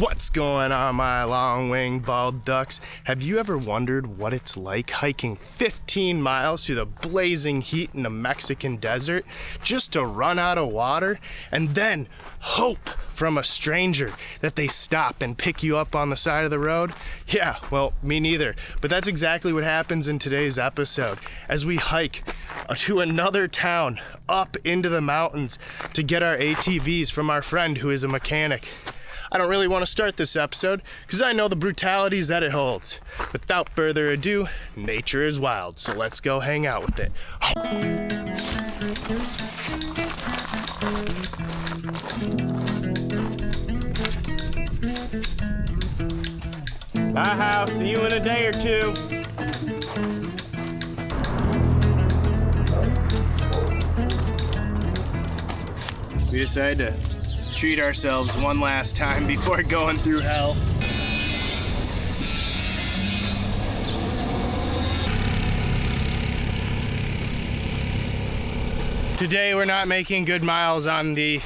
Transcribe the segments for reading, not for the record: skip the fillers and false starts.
What's going on, my Longwing Bald Ducks? Have you ever wondered what it's like hiking 15 miles through the blazing heat in the Mexican desert just to run out of water and then hope from a stranger that they stop and pick you up on the side of the road? Yeah, well, me neither. But that's exactly what happens in today's episode as we hike to another town up into the mountains to get our ATVs from our friend who is a mechanic. I don't really want to start this episode because I know the brutalities that it holds. Without further ado, nature is wild, so let's go hang out with it. Bye, house. See you in a day or two. We decided to treat ourselves one last time before going through hell. Today we're not making good miles on the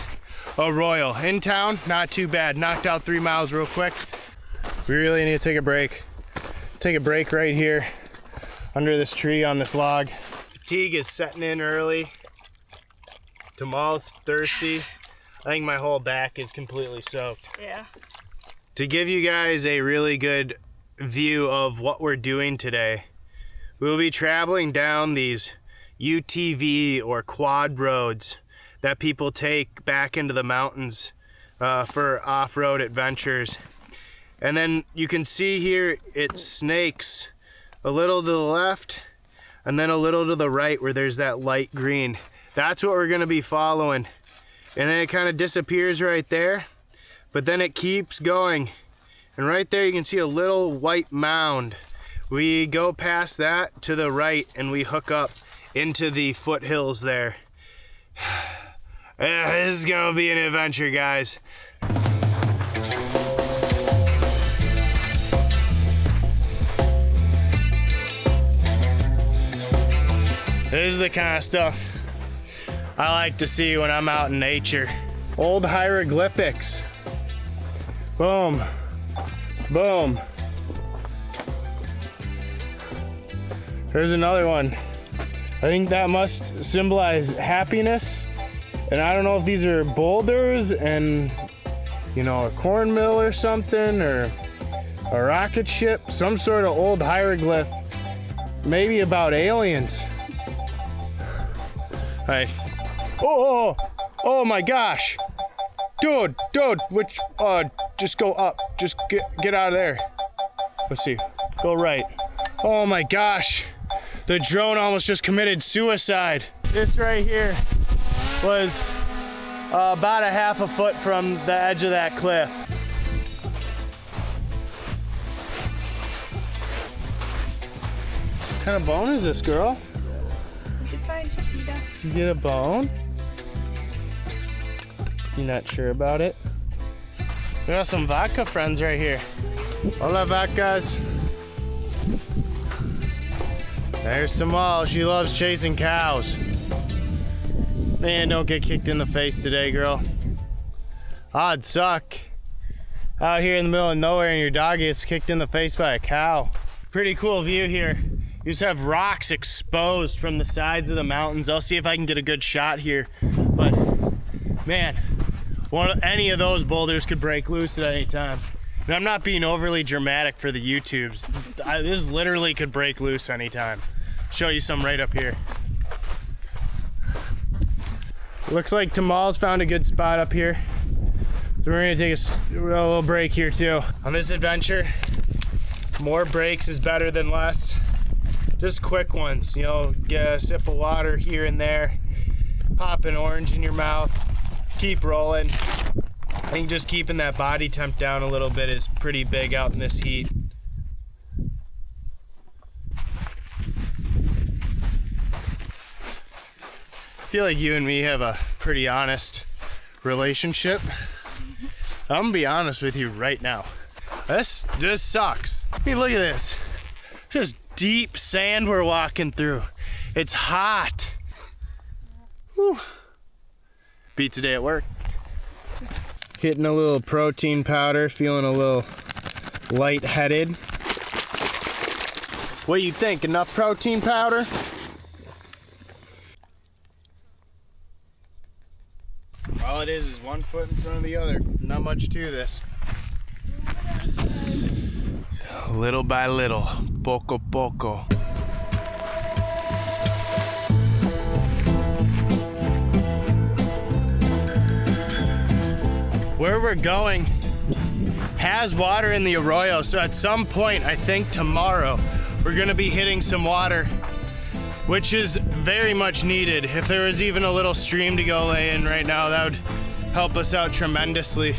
Arroyo. In town, not too bad. Knocked out 3 miles real quick. We really need to take a break. Take a break right here under this tree on this log. Fatigue is setting in early. Tamal's thirsty. I think my whole back is completely soaked. Yeah. To give you guys a really good view of what we're doing today, we'll be traveling down these UTV or quad roads that people take back into the mountains for off-road adventures. And then you can see here it snakes a little to the left and then a little to the right where there's that light green. That's what we're gonna be following. And then it kind of disappears right there, but then it keeps going. And right there you can see a little white mound. We go past that to the right and we hook up into the foothills there. This is gonna be an adventure, guys. This is the kind of stuff I like to see when I'm out in nature. Old hieroglyphics. Boom, boom. There's another one. I think that must symbolize happiness. And I don't know if these are boulders and, you know, a corn mill or something, or a rocket ship, some sort of old hieroglyph, maybe about aliens. All right. Oh my gosh. Dude, which, just go up. Just get out of there. Let's see, go right. Oh my gosh. The drone almost just committed suicide. This right here was about a half a foot from the edge of that cliff. What kind of bone is this, girl? Did you get a bone? You're not sure about it? We got some vodka friends right here. Hola, vacas. There's Tamal. She loves chasing cows. Man, don't get kicked in the face today, girl. Odds suck. Out here in the middle of nowhere and your dog gets kicked in the face by a cow. Pretty cool view here. You just have rocks exposed from the sides of the mountains. I'll see if I can get a good shot here. But man, any of those boulders could break loose at any time. And I'm not being overly dramatic for the YouTubes. This literally could break loose anytime. Show you some right up here. Looks like Tamal's found a good spot up here. So we're gonna take a little break here too. On this adventure, more breaks is better than less. Just quick ones, you know, get a sip of water here and there, pop an orange in your mouth, keep rolling. I think just keeping that body temp down a little bit is pretty big out in this heat. I feel like you and me have a pretty honest relationship. I'm gonna be honest with you right now. This sucks. I mean, look at this. Just deep sand we're walking through. It's hot. Whew. Beats a day at work. Hitting a little protein powder, feeling a little lightheaded. What do you think? Enough protein powder? All it is one foot in front of the other. Not much to this. Little by little, poco poco. Where we're going has water in the arroyo, so at some point, I think tomorrow, we're gonna be hitting some water, which is very much needed. If there was even a little stream to go lay in right now, that would help us out tremendously.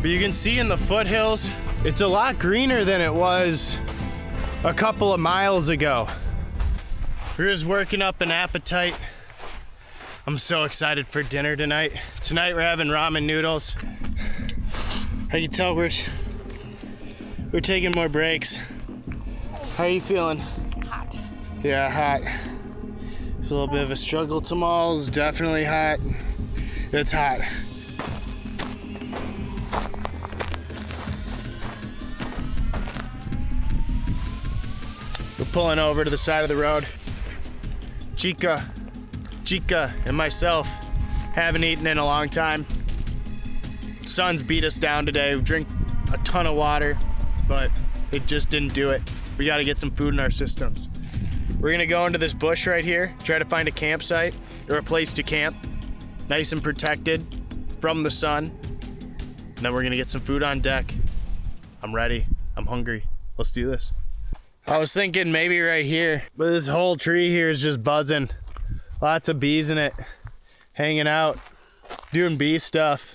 But you can see in the foothills, it's a lot greener than it was a couple of miles ago. We're just working up an appetite. I'm so excited for dinner tonight. Tonight we're having ramen noodles. I can tell we're taking more breaks. How are you feeling? Hot. Yeah, hot. It's a little bit of a struggle. Tomorrow's definitely hot. It's hot. We're pulling over to the side of the road. Chica, and myself haven't eaten in a long time. Sun's beat us down today. We drank a ton of water, but it just didn't do it. We gotta get some food in our systems. We're gonna go into this bush right here, try to find a campsite or a place to camp, nice and protected from the sun. And then we're gonna get some food on deck. I'm ready, I'm hungry. Let's do this. I was thinking maybe right here, but this whole tree here is just buzzing. Lots of bees in it, hanging out, doing bee stuff.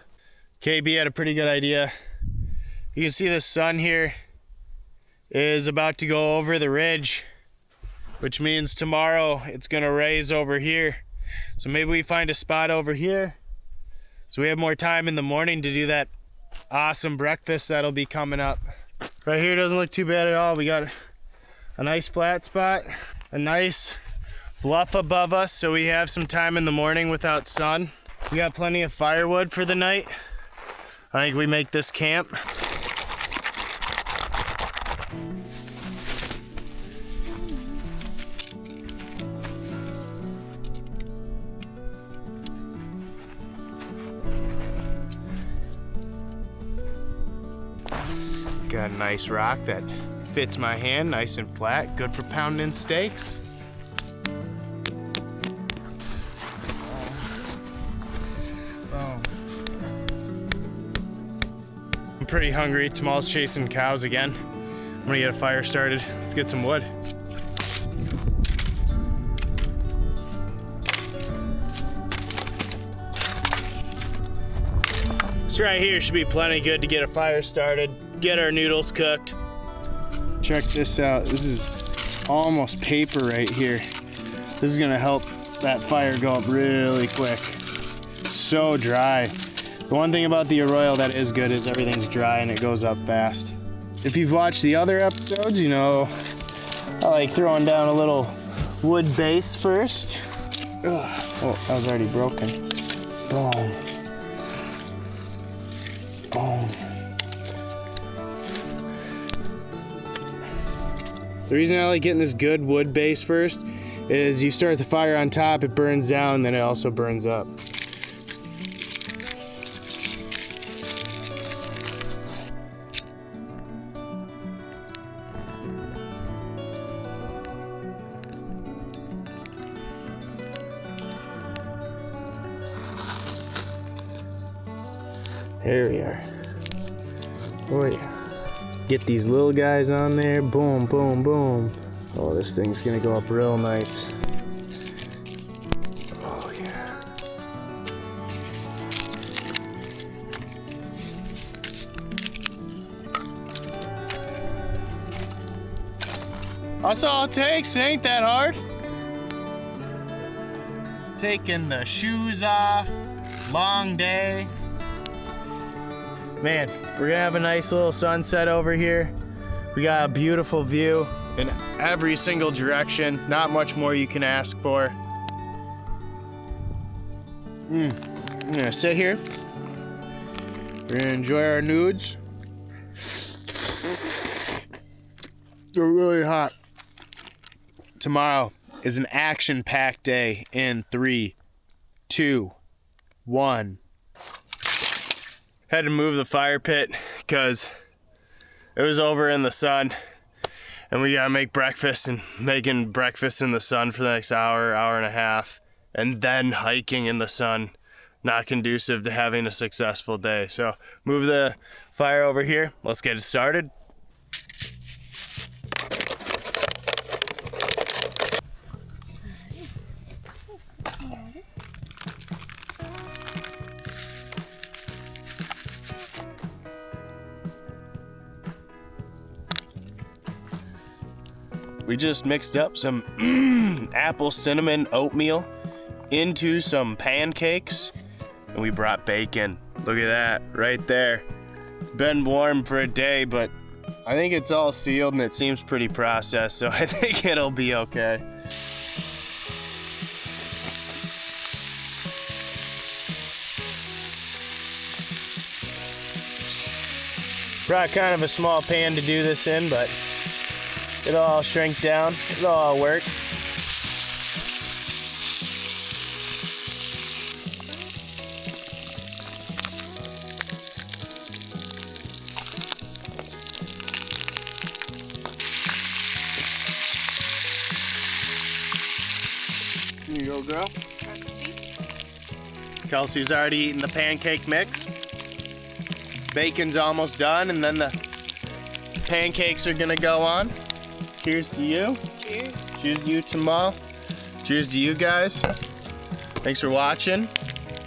KB had a pretty good idea. You can see the sun here is about to go over the ridge, which means tomorrow it's gonna raise over here. So maybe we find a spot over here so we have more time in the morning to do that awesome breakfast that'll be coming up. Right here doesn't look too bad at all. We got a nice flat spot, a nice bluff above us, so we have some time in the morning without sun. We got plenty of firewood for the night. I think we make this camp. Got a nice rock that fits my hand, nice and flat, good for pounding steaks. I'm pretty hungry. Tamal's chasing cows again. I'm gonna get a fire started. Let's get some wood. This right here should be plenty good to get a fire started, get our noodles cooked. Check this out. This is almost paper right here. This is gonna help that fire go up really quick. So dry. The one thing about the arroyo that is good is everything's dry and it goes up fast. If you've watched the other episodes, you know I like throwing down a little wood base first. Ugh. Oh, that was already broken. Boom. Boom. The reason I like getting this good wood base first is you start the fire on top, it burns down, then it also burns up. There we are. Oh yeah. Get these little guys on there. Boom, boom, boom. Oh, this thing's gonna go up real nice. Oh yeah. That's all it takes. It ain't that hard. Taking the shoes off. Long day. Man, we're gonna have a nice little sunset over here. We got a beautiful view in every single direction. Not much more you can ask for. I'm gonna sit here, We're gonna enjoy our nudes. They're really hot. Tomorrow is an action-packed day in 3, 2, 1. Had to move the fire pit because it was over in the sun, and we gotta make breakfast, and making breakfast in the sun for the next hour, hour and a half, and then hiking in the sun, not conducive to having a successful day. So move the fire over here. Let's get it started. We just mixed up some apple cinnamon oatmeal into some pancakes, and we brought bacon. Look at that right there. It's been warm for a day, but I think it's all sealed and it seems pretty processed, so I think it'll be okay. Brought kind of a small pan to do this in, but it'll all shrink down. It'll all work. Here you go, girl. Kelsey's already eating the pancake mix. Bacon's almost done, and then the pancakes are gonna go on. Cheers to you. Cheers. Cheers to you, Tamal. Cheers to you guys. Thanks for watching.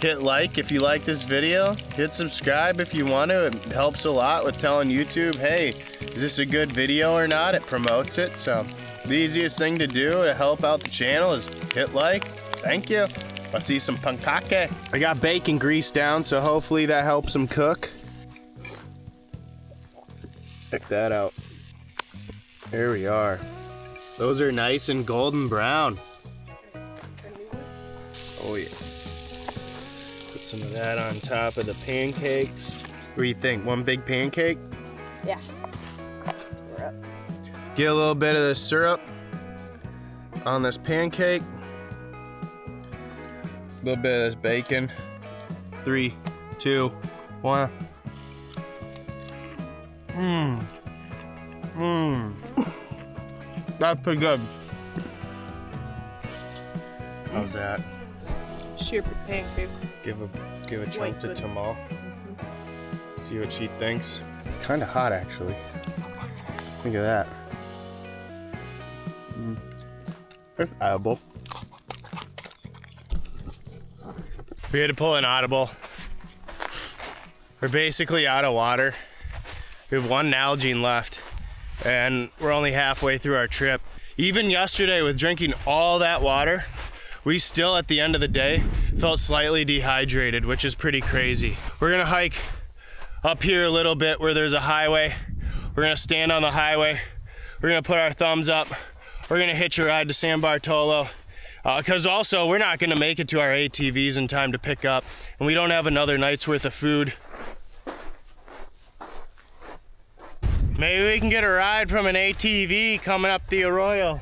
Hit like if you like this video. Hit subscribe if you want to. It helps a lot with telling YouTube, hey, is this a good video or not? It promotes it. So the easiest thing to do to help out the channel is hit like. Thank you. Let's eat some pancake. I got bacon grease down, so hopefully that helps them cook. Check that out. There we are. Those are nice and golden brown. Oh yeah. Put some of that on top of the pancakes. What do you think? One big pancake? Yeah. Get a little bit of the syrup on this pancake. A little bit of this bacon. 3, 2, 1. That's pretty good. How's that? Super pancake. Give a chunk to good. Tamal. See what she thinks. It's kind of hot actually. Think of that. It's edible. We had to pull an audible. We're basically out of water. We have one Nalgene left, and we're only halfway through our trip. Even yesterday, with drinking all that water, we still, at the end of the day, felt slightly dehydrated, which is pretty crazy. We're gonna hike up here a little bit where there's a highway. We're gonna stand on the highway. We're gonna put our thumbs up. We're gonna hitch a ride to San Borja. Because also, we're not gonna make it to our ATVs in time to pick up, and we don't have another night's worth of food. Maybe we can get a ride from an ATV coming up the arroyo.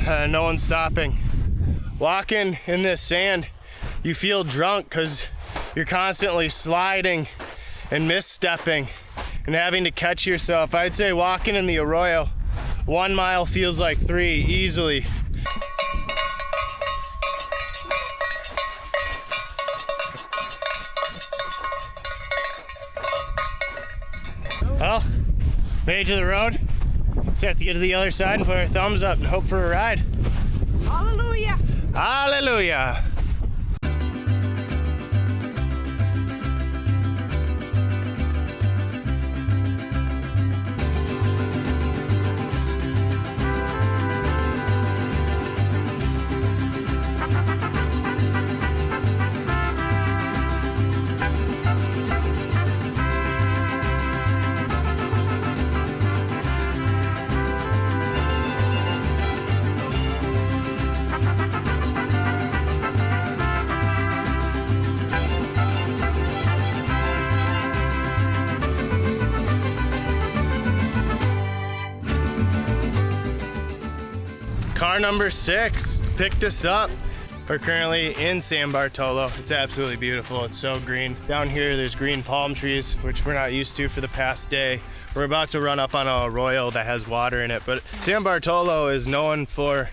No one's stopping. Walking in this sand, you feel drunk because you're constantly sliding and misstepping and having to catch yourself. I'd say walking in the arroyo, 1 mile feels like 3 easily. Well, made it to the road. Just have to get to the other side and put our thumbs up and hope for a ride. Hallelujah! Hallelujah! Car number 6 picked us up. We're currently in San Borja. It's absolutely beautiful. It's so green. Down here, there's green palm trees, which we're not used to for the past day. We're about to run up on a arroyo that has water in it, but San Borja is known for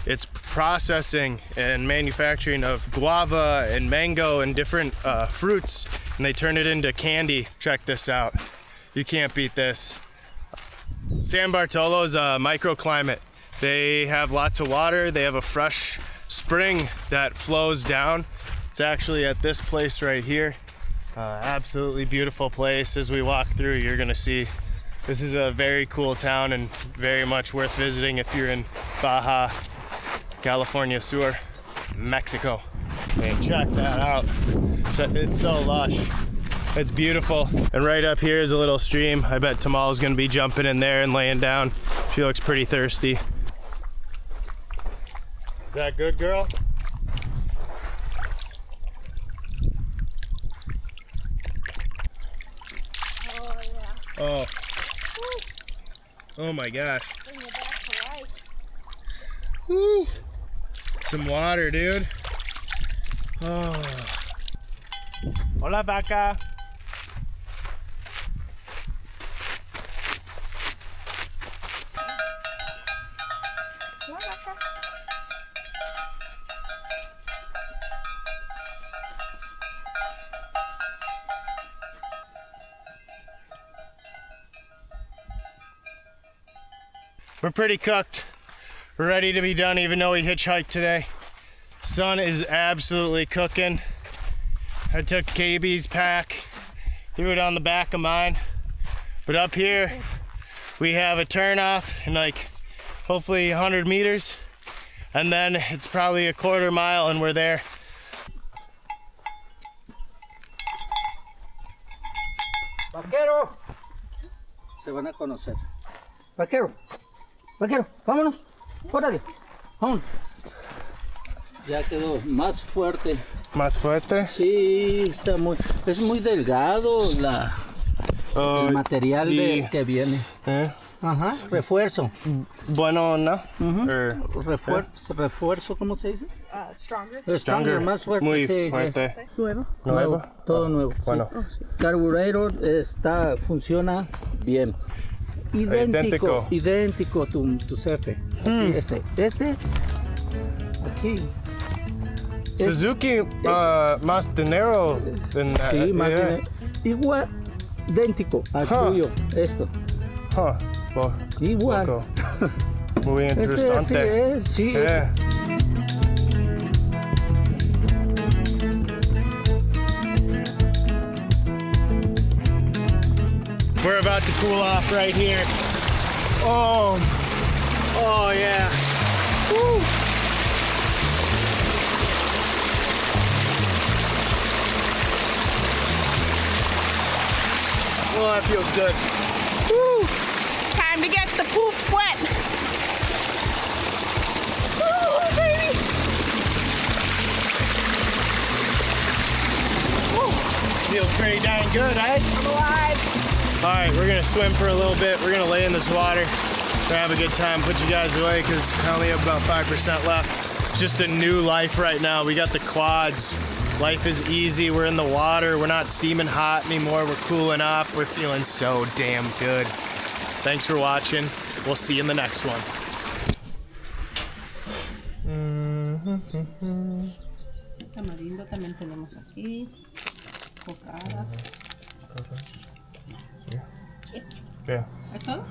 its processing and manufacturing of guava and mango and different fruits, and they turn it into candy. Check this out. You can't beat this. San Borja is a microclimate. They have lots of water. They have a fresh spring that flows down. It's actually at this place right here. Absolutely beautiful place. As we walk through, you're gonna see this is a very cool town and very much worth visiting if you're in Baja California Sur, Mexico. Hey, check that out. It's so lush. It's beautiful. And right up here is a little stream. I bet Tamal's gonna be jumping in there and laying down. She looks pretty thirsty. Is that good, girl? Oh, yeah. Oh. Oh my gosh. Bring it back to life. Woo. Some water, dude. Oh. Hola, vaca. Yeah, Becca. We're pretty cooked. We're ready to be done even though we hitchhiked today. Sun is absolutely cooking. I took KB's pack, threw it on the back of mine. But up here, we have a turnoff in like hopefully 100 meters. And then it's probably a quarter mile and we're there. Vaquero, se van a conocer. Vaquero, vaquero, vámonos, órale, vámonos. Ya quedó más fuerte. Más fuerte. Sí, es muy delgado el material que viene. Ajá, refuerzo. Bueno, ¿no? Refuerzo, ¿cómo se dice? Stronger. Stronger, más fuerte. Muy sí, fuerte. sí. Nuevo. Nuevo, todo nuevo. Bueno. Sí. Carburetor funciona bien. Idéntico tu CF. Aquí, ese, aquí. Suzuki, más dinero than Sí, más dinero. Igual, idéntico al tuyo, esto. Well, Igual. poco. Muy Ese interesante. sí. Yeah. We're about to cool off right here. Oh yeah. Woo. Oh, that feels good. Woo. It's time to get the poof wet. Woo, baby. Woo. Feels pretty dang good, eh? I'm alive. All right, we're gonna swim for a little bit. We're gonna lay in this water. We're gonna have a good time. Put you guys away because I only have about 5% left. It's just a new life right now. We got the quads. Life is easy. We're in the water. We're not steaming hot anymore. We're cooling off. We're feeling so damn good. Thanks for watching. We'll see you in the next one. Tamarindo también tenemos aquí. Cocadas. Yeah. ¿Es todo?